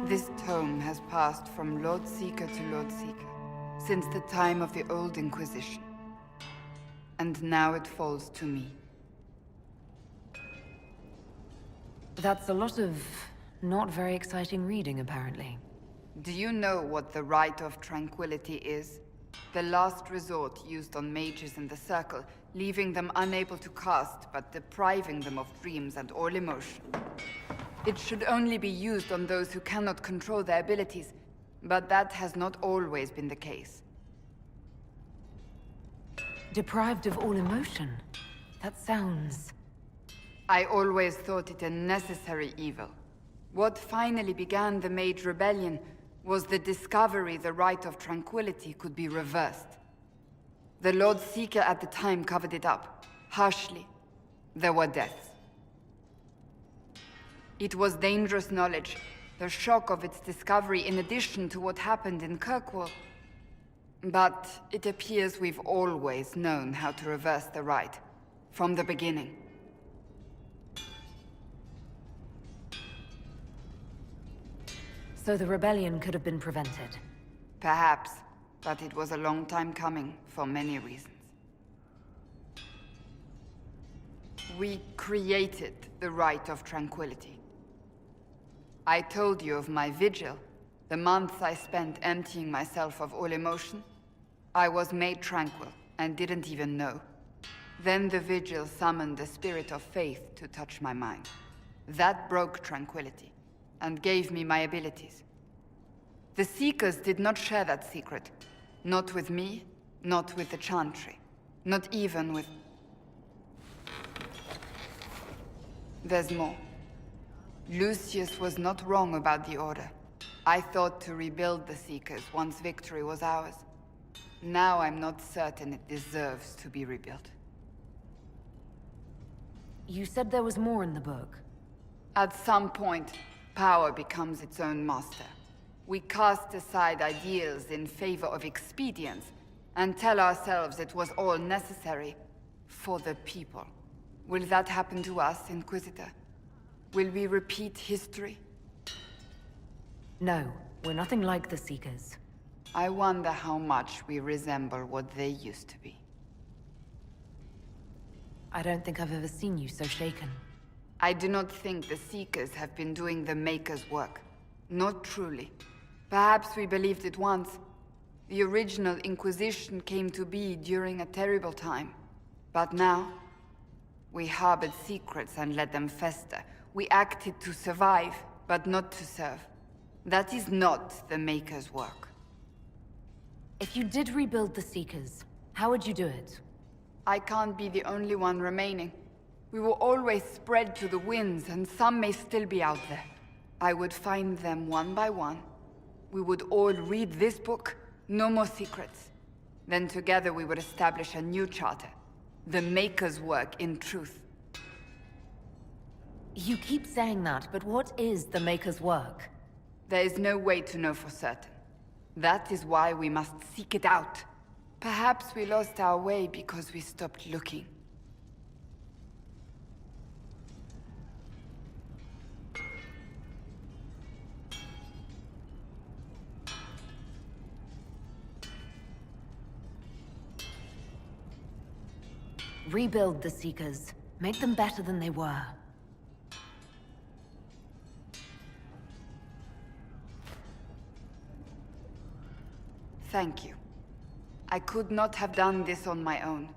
This tome has passed from Lord Seeker to Lord Seeker since the time of the Old Inquisition. And now it falls to me. That's a lot of not very exciting reading, apparently. Do you know what the Rite of Tranquility is? The last resort used on mages in the Circle, leaving them unable to cast, but depriving them of dreams and all emotion. It should only be used on those who cannot control their abilities, but that has not always been the case. Deprived of all emotion? That sounds... I always thought it a necessary evil. What finally began the Mage Rebellion was the discovery the Rite of Tranquility could be reversed. The Lord Seeker at the time covered it up, harshly. There were deaths. It was dangerous knowledge, the shock of its discovery in addition to what happened in Kirkwall. But it appears we've always known how to reverse the Rite, from the beginning. So the rebellion could have been prevented. Perhaps, but it was a long time coming, for many reasons. We created the Rite of Tranquility. I told you of my vigil, the months I spent emptying myself of all emotion. I was made tranquil, and didn't even know. Then the vigil summoned the spirit of faith to touch my mind. That broke tranquility, and gave me my abilities. The Seekers did not share that secret. Not with me, not with the Chantry. Not even with... There's more. Lucius was not wrong about the Order. I thought to rebuild the Seekers once victory was ours. Now I'm not certain it deserves to be rebuilt. You said there was more in the book. At some point, power becomes its own master. We cast aside ideals in favor of expedience, and tell ourselves it was all necessary for the people. Will that happen to us, Inquisitor? Will we repeat history? No, we're nothing like the Seekers. I wonder how much we resemble what they used to be. I don't think I've ever seen you so shaken. I do not think the Seekers have been doing the Maker's work. Not truly. Perhaps we believed it once. The original Inquisition came to be during a terrible time. But now, we harbored secrets and let them fester. We acted to survive, but not to serve. That is not the Maker's work. If you did rebuild the Seekers, how would you do it? I can't be the only one remaining. We will always spread to the winds, and some may still be out there. I would find them one by one. We would all read this book, no more secrets. Then together we would establish a new charter. The Maker's work in truth. You keep saying that, but what is the Maker's work? There is no way to know for certain. That is why we must seek it out. Perhaps we lost our way because we stopped looking. Rebuild the Seekers. Make them better than they were. Thank you. I could not have done this on my own.